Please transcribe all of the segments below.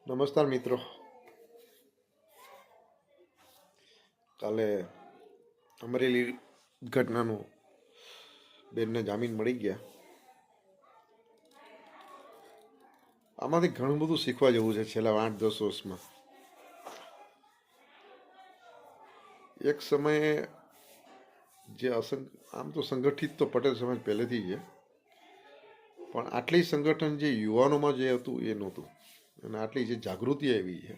નમસ્કાર મિત્રો. કાલે અમરેલી ઘટનાનો બેનને જામીન મળી ગયા. આમાંથી ઘણું બધું શીખવા જેવું છે. છેલ્લા 8-10 વર્ષમાં એક સમયે જે આમ તો સંગઠિત તો પટેલ સમાજ પહેલેથી છે, પણ આટલી સંગઠન જે યુવાનોમાં જે હતું એ નહોતું, અને આટલી જે જાગૃતિ આવી છે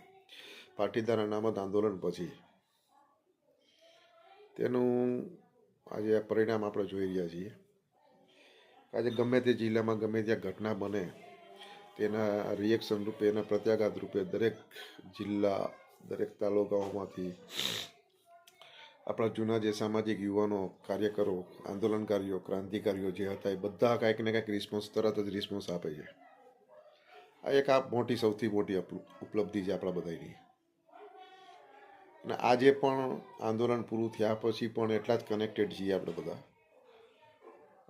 પાટીદાર અનામત આંદોલન પછી, તેનું આજે આ પરિણામ આપણે જોઈ રહ્યા છીએ. આજે ગમે તે જિલ્લામાં ગમે ત્યાં ઘટના બને તેના રિએક્શન રૂપે, એના પ્રત્યાઘાત રૂપે દરેક જિલ્લા, દરેક તાલુકાઓમાંથી આપણા જૂના જે સામાજિક યુવાનો, કાર્યકરો, આંદોલનકારીઓ, ક્રાંતિકારીઓ જે હતા એ બધા કાંઈક ને કાંઈક રિસ્પોન્સ, તરત જ રિસ્પોન્સ આપે છે. આ સૌથી મોટી ઉપલબ્ધિ છે આપણા બધાની. અને આજે પણ આંદોલન પૂરું થયા પછી પણ એટલા જ કનેક્ટેડ છીએ આપણે બધા,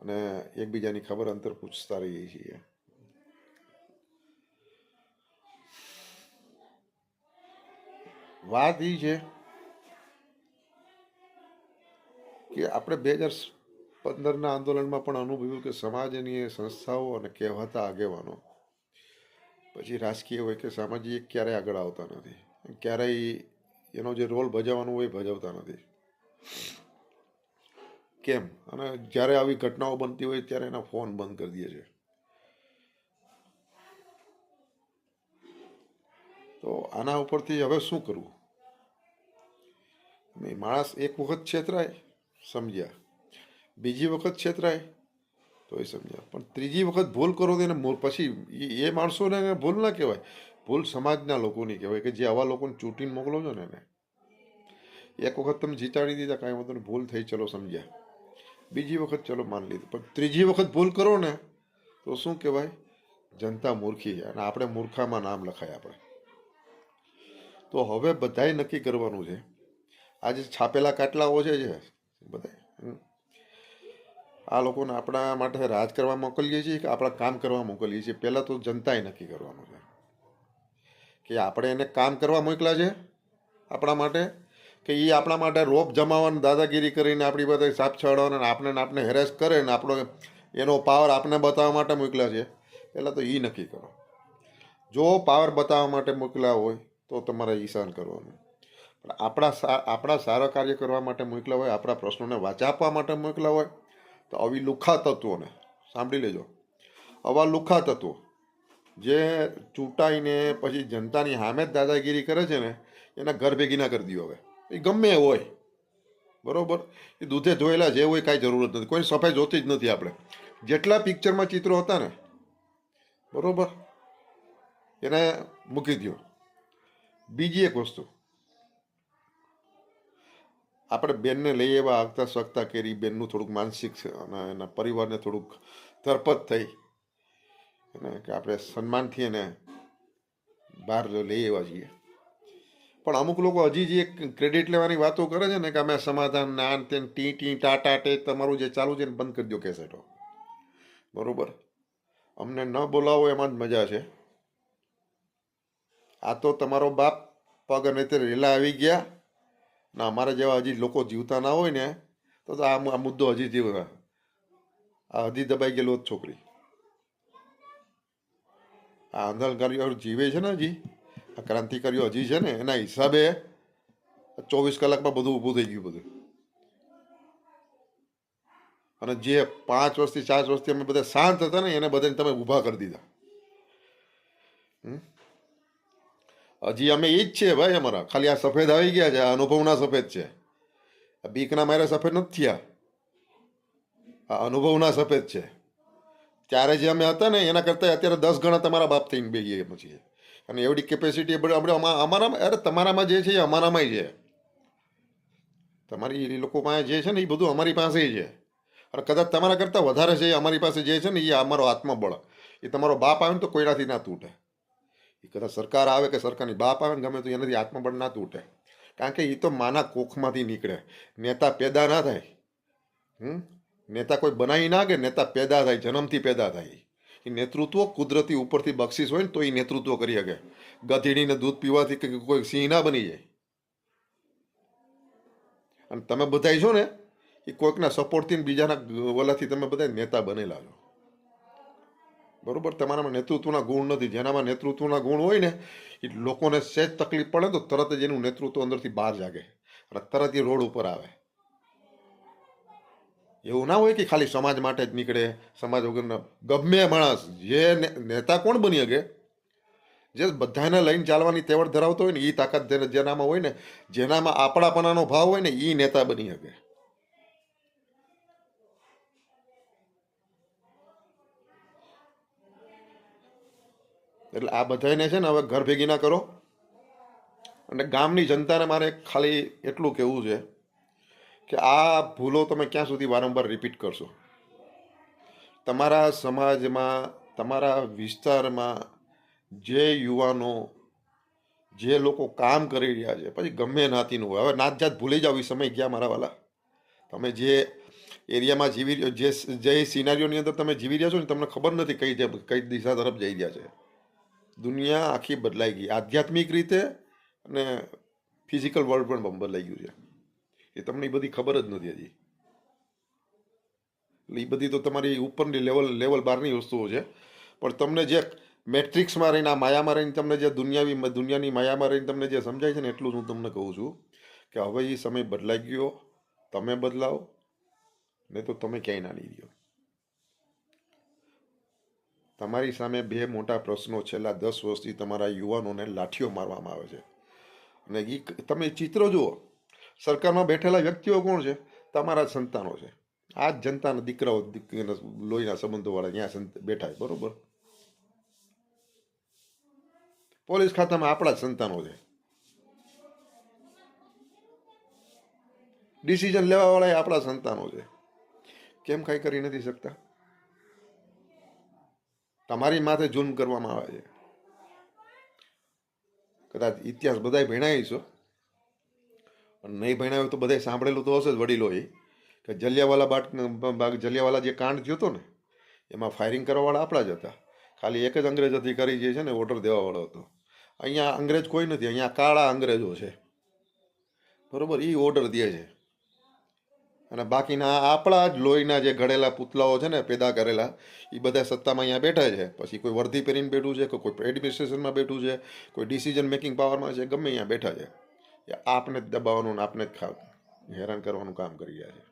અને એકબીજાની ખબર અંતર પૂછતા રહીએ છીએ. વાત એ છે કે આપણે 2015ના આંદોલનમાં પણ અનુભવ્યું કે સમાજની સંસ્થાઓ અને કહેવાતા આગેવાનો પછી રાજકીય હોય કે સામાજિક ક્યારેય આગળ આવતા નથી, ક્યારેય એનો જે રોલ ભજવવાનો હોય ભજવતા નથી. કેમ? અને જ્યારે આવી ઘટનાઓ બનતી હોય ત્યારે એના ફોન બંધ કરી દે છે. તો આના ઉપરથી હવે શું કરવું? માણસ એક વખત છેતરાય, સમજ્યા, બીજી વખત છેતરાય તો એ સમજ્યા, પણ ત્રીજી વખત ભૂલ કરો તો એને પછી એ માણસોને ભૂલ ના કહેવાય, ભૂલ સમાજના લોકોની કહેવાય, કે જે આવા લોકોને ચૂંટીને મોકલો છો ને એને. એક વખત તમે જીતાડી દીધા, કાંઈ વાંધો નહીં, ભૂલ થઈ, ચલો સમજ્યા. બીજી વખત ચલો માની લીધું, પણ ત્રીજી વખત ભૂલ કરો ને તો શું કહેવાય? જનતા મૂર્ખી છે, અને આપણે મૂર્ખામાં નામ લખાય આપણે. તો હવે બધાએ નક્કી કરવાનું છે. આજે છાપેલા કાટલાઓ છે બધા, આ લોકોને આપણા માટે રાજ કરવા મોકલીએ છીએ કે આપણા કામ કરવા મોકલીએ છીએ? પહેલાં તો જનતાએ નક્કી કરવાનું છે કે આપણે એને કામ કરવા મોકલ્યા છે આપણા માટે, કે એ આપણા માટે રોપ જમાવવાની દાદાગીરી કરીને આપણી બધા સાપ છાડવાના, આપણે હેરેસ કરે ને આપણો એનો પાવર આપણે બતાવવા માટે મોકલ્યા છે. પહેલાં તો એ નક્કી કરો. જો પાવર બતાવવા માટે મોકલ્યા હોય તો તમારે ઈશાન કરવાનું. પણ આપણા સારા કાર્ય કરવા માટે મોકલ્યા હોય, આપણા પ્રશ્નોને વાચા આપવા માટે મોકલ્યા હોય, તો આવી લુખ્ખા તત્વોને સાંભળી લેજો. આવા લુખ્ખા તત્વો જે ચૂંટાઈને પછી જનતાની સામે જ દાદાગીરી કરે છે ને, એના ઘર ભેગી ના કરી દો. હવે એ ગમે એ હોય, બરાબર, એ દૂધે ધોયેલા જે હોય, કાંઈ જરૂરત નથી, કોઈ સફાઈ જોતી જ નથી. આપણે જેટલા પિક્ચરમાં ચિત્રો હતા ને, બરાબર, એને મૂકી દો. બીજી એક વસ્તુ, આપણે બેનને લઈ એવા આગતા શકતા કરી, બેનનું થોડુંક માનસિક અને એના પરિવારને થોડુંક ધરપત થઈ, અને કે આપણે સન્માનથી એને બહાર લઈ આવ્યા છીએ. પણ અમુક લોકો હજી જે ક્રેડિટ લેવાની વાતો કરે છે ને, કે અમે સમાધાન નાન તેન ટી ટી ટાટા ટે તમારું જે ચાલુ છે ને બંધ કરી દો કેસેટો, બરોબર. અમને ન બોલાવો એમાં જ મજા છે. આ તો તમારો બાપ પગ અને તે રેલા આવી ગયા ને, અમારા જેવા હજી લોકો જીવતા ના હોય ને તો આ મુદ્દો હજી જીવ, આ હજી દબાઈ ગયેલો જ છોકરી. આ આંદોલનકારીઓ જીવે છે ને, હજી આ ક્રાંતિકારીઓ હજી છે ને, એના હિસાબે 24 કલાકમાં બધું ઊભું થઈ ગયું બધું. અને જે 5 વર્ષથી 4 વર્ષથી અમે બધા શાંત હતા ને, એને બધાને તમે ઊભા કરી દીધા. હજી અમે એ જ છે ભાઈ. અમારા ખાલી આ સફેદ આવી ગયા છે, આ અનુભવના સફેદ છે. બીકના મારે સફેદ નથી થયા, આ અનુભવના સફેદ છે. ત્યારે જે અમે હતા ને એના કરતાં અત્યારે 10 ગણા તમારા બાપ થઈને બે ગયા પછી. અને એવડી કેપેસિટી અમારામાં, અરે તમારામાં જે છે એ અમારામાંય છે. તમારી એ લોકો પાસે જે છે ને એ બધું અમારી પાસે છે. અને કદાચ તમારા કરતાં વધારે છે એ અમારી પાસે જે છે ને, એ અમારો આત્મબળ. એ તમારો બાપ આવે ને તો કોઈનાથી ના તૂટે. એ કદાચ સરકાર આવે કે સરકારની બાપ આવે ને ગમે તો એનાથી આત્મબળ ના તૂટે. કારણ કે એ તો માના કોખમાંથી નીકળે. નેતા પેદા ના થાય. નેતા કોઈ બનાવી ના કે નેતા પેદા થાય, જન્મથી પેદા થાય. એ નેતૃત્વ કુદરતી ઉપરથી બક્ષિસ હોય ને તો એ નેતૃત્વ કરી શકે. ગધેડીને દૂધ પીવાથી કોઈ સિંહ ના બની જાય. અને તમે બધા છો ને એ કોઈકના સપોર્ટથી બીજાના ઓલાથી તમે બધા નેતા બનેલા છો. બરોબર? તમારામાં નેતૃત્વના ગુણ નથી. જેનામાં નેતૃત્વના ગુણ હોય ને એ લોકોને સહેજ તકલીફ પડે તો તરત જ એનું નેતૃત્વ અંદરથી બહાર જાગે અને તરત એ રોડ ઉપર આવે. એવું ના હોય કે ખાલી સમાજ માટે જ નીકળે, સમાજ વગરના. ગમે માણસ જે નેતા કોણ બની શકે? જે બધાને લઈને ચાલવાની તેવડ ધરાવતો હોય ને એ તાકાત જેનામાં હોય ને, જેનામાં આપણાપણાનો ભાવ હોય ને એ નેતા બની શકે. એટલે આ બધાને છે ને હવે ઘર ભેગી ના કરો. અને ગામની જનતાને મારે ખાલી એટલું કહેવું છે કે આ ભૂલો તમે ક્યાં સુધી વારંવાર રિપીટ કરશો? તમારા સમાજમાં, તમારા વિસ્તારમાં જે યુવાનો, જે લોકો કામ કરી રહ્યા છે, પછી ગમે નાતીનું હોય, હવે નાત જાત ભૂલી જાવ, એ સમય ગયા મારા વાલા. તમે જે એરિયામાં જીવી જે સિનારીઓની અંદર તમે જીવી રહ્યા છો ને, તમને ખબર નથી કઈ દિશા તરફ જઈ રહ્યા છે. દુનિયા આખી બદલાઈ ગઈ, આધ્યાત્મિક રીતે અને ફિઝિકલ વર્લ્ડ પણ બદલાઈ ગયું છે. એ તમને એ બધી ખબર જ નથી હજી. એટલે એ બધી તો તમારી ઉપરની લેવલ બારની વસ્તુઓ છે. પણ તમને જે મેટ્રિક્સમાં રહીને, આ માયામાં રહીને તમને જે દુનિયાની માયામાં રહીને તમને જે સમજાય છે ને, એટલું જ હું તમને કહું છું કે હવે એ સમય બદલાઈ ગયો. તમે બદલાવો, નહીં તો તમે ક્યાંય ના નહીં રહ્યો. તમારી સામે બે મોટા પ્રશ્નો છેલ્લા 10 વર્ષથી તમારા યુવાનોને લાઠીઓ મારવામાં આવે છે. અને એ તમે ચિત્ર જુઓ, સરકારમાં બેઠેલા વ્યક્તિઓ કોણ છે? તમારા સંતાનો છે. આ જ જનતાના દીકરાઓ, લોહીના સંબંધોવાળા ત્યાં બેઠા છે. બરોબર? પોલીસ ખાતામાં આપણા જ સંતાનો છે. ડિસિઝન લેવાવાળા એ આપણા સંતાનો છે. કેમ કાંઈ કરી નથી શકતા? તમારી માથે જુલ્મ કરવામાં આવે છે. કદાચ ઇતિહાસ બધાય ભણાવી છો, પણ નહીં ભણાવ્યો તો બધાય સાંભળેલું તો હશે જ વડીલોએ, કે જલિયાવાલા જે કાંડ થયો હતો ને, એમાં ફાયરિંગ કરવાવાળા આપણા જ હતા. ખાલી એક જ અંગ્રેજ અધિકારી જે છે ને ઓર્ડર દેવાવાળો હતો. અહીંયા અંગ્રેજ કોઈ નથી, અહીંયા કાળા અંગ્રેજો છે. બરોબર? એ ઓર્ડર દે છે. અને બાકીના આપણા જ લોહીના જે ઘડેલા પૂતલાઓ છે ને, પેદા કરેલા, એ બધા સત્તામાં અહીંયા બેઠા છે. પછી કોઈ વર્દી પહેરીને બેઠું છે, કોઈ એડમિનિસ્ટ્રેશનમાં બેઠું છે, કોઈ ડિસિઝન મેકિંગ પાવરમાં છે, ગમે અહીંયા બેઠા છે. એ આપને જ દબાવવાનું, આપને જ હેરાન કરવાનું કામ કરી રહ્યા છે.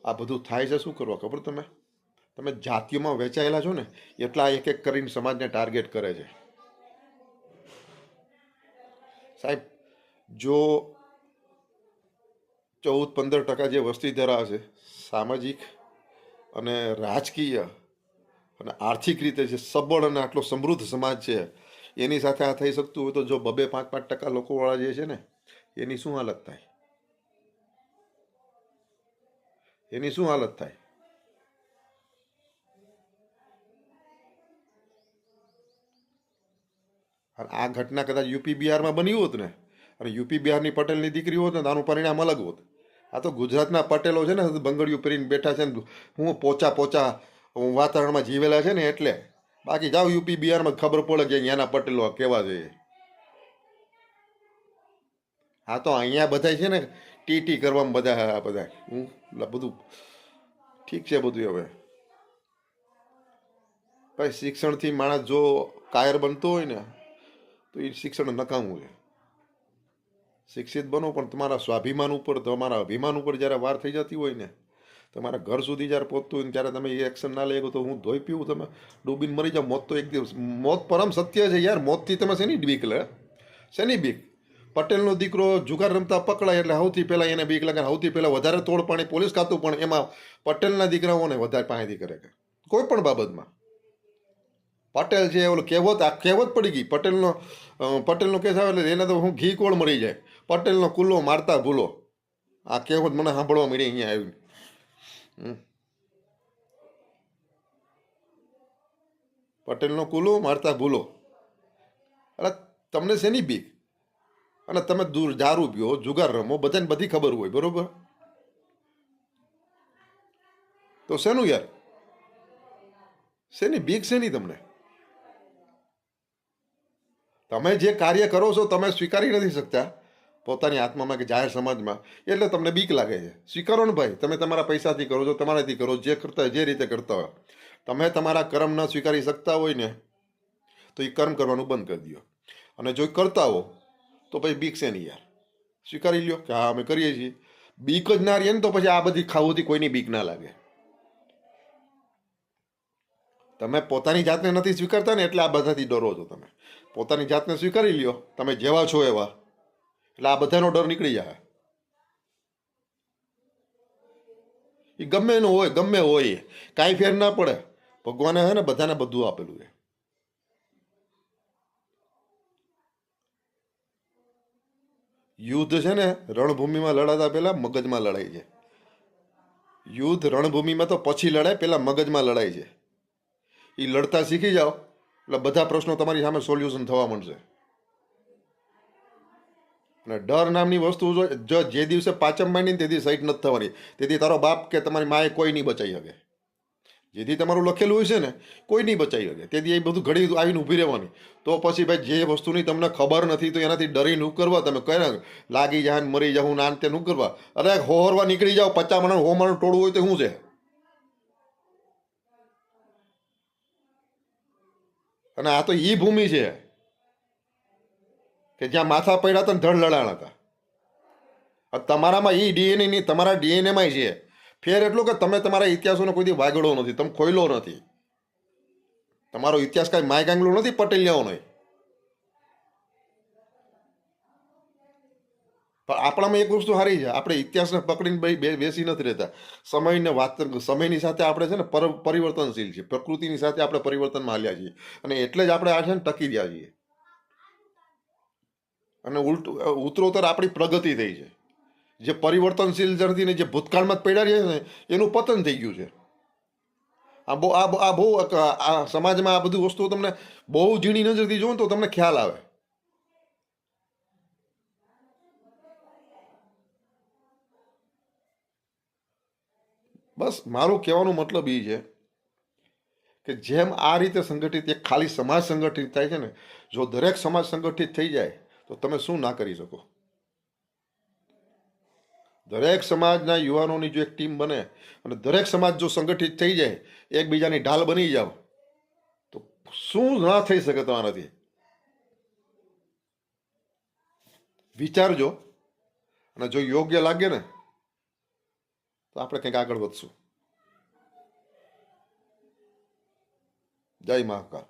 આ બધું થાય છે શું કરવા ખબર? તમે જાતિઓમાં વહેંચાયેલા છો ને, એટલા એક એક કરીને સમાજને ટાર્ગેટ કરે છે. સાહેબ, જો 14-15% જે વસ્તી ધરાવે છે, સામાજિક અને રાજકીય અને આર્થિક રીતે જે સબળ અને આટલો સમૃદ્ધ સમાજ છે, એની સાથે આ થઈ શકતું હોય તો જો 2-5% લોકોવાળા જે છે ને, એની શું હાલત થાય? એની શું હાલત થાય? અને આ ઘટના કદાચ યુપી બિહારમાં બની હોત ને, અને યુપી બિહારની પટેલની દીકરી હોત ને, તો આનું પરિણામ અલગ હોત. આ તો ગુજરાતના પટેલો છે ને, બંગડીયું પહેરીને બેઠા છે ને, હું પોચા વાતાવરણમાં જીવેલા છે ને એટલે. બાકી જાઓ યુપી બિહારમાં ખબર પડે કે અહીંયાના પટેલો કેવા છે. હા, તો અહીંયા બધા છે ને ટી કરવામાં બધા બધું ઠીક છે બધું. હવે ભાઈ, શિક્ષણથી માણસ જો કાયર બનતો હોય ને, તો એ શિક્ષણ નકામું છે. શિક્ષિત બનો, પણ તમારા સ્વાભિમાન ઉપર, તમારા અભિમાન ઉપર જ્યારે વાર થઈ જતી હોય ને, તમારા ઘર સુધી જ્યારે પહોંચતું હોય ને, ત્યારે તમે એ એક્શન ના લઈ શકો તો હું ધોઈ પીવું, તમે ડૂબીને મરી જાઓ. મોત તો એક દિવસ, મોત પરમ સત્ય છે યાર. મોતથી તમે શેની બીક લે? શેની બીક? પટેલનો દીકરો જુગાર રમતા પકડાય એટલે સૌથી પહેલાં એને બીક લાગે. સૌથી પહેલાં વધારે તોડ પાણી પોલીસ ખાતું, પણ એમાં પટેલના દીકરાઓને વધારે પાણીથી કરે. કોઈ પણ બાબતમાં પટેલ છે, ઓલો કહેવત પડી ગઈ. પટેલનો કેસ આવે એટલે એને તો હું ઘી કોળ મળી જાય. પટેલનો કુલ્લો મારતા ભૂલો. આ કહેવત મને સાંભળવા મળી અહીંયા આવી. પટેલનો કુલ્લો મારતા ભૂલો. એટલે તમને શેની બીક? અને તમે દારૂ પીઓ, જુગાર રમો, બધાને બધી ખબર હોય. બરોબર? તો શેનું યાર, શેની બીક શેની તમને? તમે જે કાર્ય કરો છો તમે સ્વીકારી નથી શકતા પોતાની આત્મામાં કે જાહેર સમાજમાં, એટલે તમને બીક લાગે છે. સ્વીકારો ને ભાઈ, તમે તમારા પૈસાથી કરો છો, તમારાથી કરો, જે કરતા હોય જે રીતે કરતા હોય. તમે તમારા કર્મ ન સ્વીકારી શકતા હોય ને તો એ કર્મ કરવાનું બંધ કરી દો, અને જો કરતા હો તો પછી બીક છે નહીં યાર, સ્વીકારી લ્યો કે હા અમે કરીએ છીએ. બીક જ ના રહીએ ને તો પછી આ બધી ખાવુંથી કોઈની બીક ના લાગે. તમે પોતાની જાતને નથી સ્વીકારતા ને એટલે આ બધાથી ડરો છો. તમે પોતાની જાતને સ્વીકારી લ્યો, તમે જેવા છો એવા, એટલે આ બધાનો ડર નીકળી જાય. એ ગમે એનું હોય, ગમે હોય, કાંઈ ફેર ના પડે. ભગવાને હે ને બધાને બધું આપેલું છે. યુદ્ધ છે ને રણભૂમિમાં લડાતા પહેલા મગજમાં લડાય છે. યુદ્ધ રણભૂમિમાં તો પછી લડાય, પહેલા મગજમાં લડાય છે. એ લડતા શીખી જાઓ એટલે બધા પ્રશ્નો તમારી સામે સોલ્યુશન થવા માંડશે. અને ડર નામની વસ્તુ જો જે દિવસે પાચમ માંડી ને તેથી સાઈડ નથી થવાની, તેથી તારો બાપ કે તમારી માએ કોઈ નહીં બચાવી શકે. જેથી તમારું લખેલું હોય છે ને કોઈ નહીં બચાવી શકે, તેથી એ બધું ઘડી આવીને ઊભી રહેવાની. તો પછી ભાઈ જે વસ્તુની તમને ખબર નથી તો એનાથી ડરીને ન કરવા. તમે કહે લાગી જાય મરી જાઉં ના તે ન કરવા. અરે હોરવા નીકળી જાઓ, 50 માણસ 100 માણસ ટોળું હોય તો શું છે? અને આ તો ઈ ભૂમિ છે કે જ્યાં માથા પડ્યા હતા ને ધડ લડાણ હતા. તમારામાં ઈ ડીએનએ નહીં, તમારા ડીએનએમાં છે. ફેર એટલું કે તમે તમારા ઇતિહાસોનો કોઈ દી વાગડો નથી, તમે ખોયલો નથી. તમારો ઇતિહાસ કાંઈ માય ગાંગલો નથી પટેલિયાઓનો. પણ આપણામાં એક વસ્તુ સારી છે, આપણે ઇતિહાસને પકડીને બેસી નથી રહેતા. સમયને વાત, સમયની સાથે આપણે છે ને પરિવર્તનશીલ છે, પ્રકૃતિની સાથે આપણે પરિવર્તનમાં હાલ્યા છીએ, અને એટલે જ આપણે આ છે ને ટકી રહ્યા છીએ. અને ઉત્તરોત્તર આપણી પ્રગતિ થઈ છે. જે પરિવર્તનશીલ નથી ને જે ભૂતકાળમાં જ પડ્યા રહ્યા છે ને એનું પતન થઈ ગયું છે. આ બહુ આ સમાજમાં આ બધી વસ્તુઓ તમને બહુ ઝીણી નજરથી જોવો ને તો તમને ખ્યાલ આવે. બસ મારું કહેવાનો મતલબ એ છે કે જેમ આ રીતે સંગઠિત એક ખાલી સમાજ સંગઠિત થાય છે ને, જો દરેક સમાજ સંગઠિત થઈ જાય તો તમે શું ના કરી શકો. દરેક સમાજના યુવાનોની જો એક ટીમ બને અને દરેક સમાજ જો સંગઠિત થઈ જાય, એકબીજાની ઢાલ બની જાવ, તો શું ના થઈ શકે તમારાથી. વિચારજો, અને જો યોગ્ય લાગે ને તો આપણે કંઈક આગળ વધશું. જય મહાકાલ.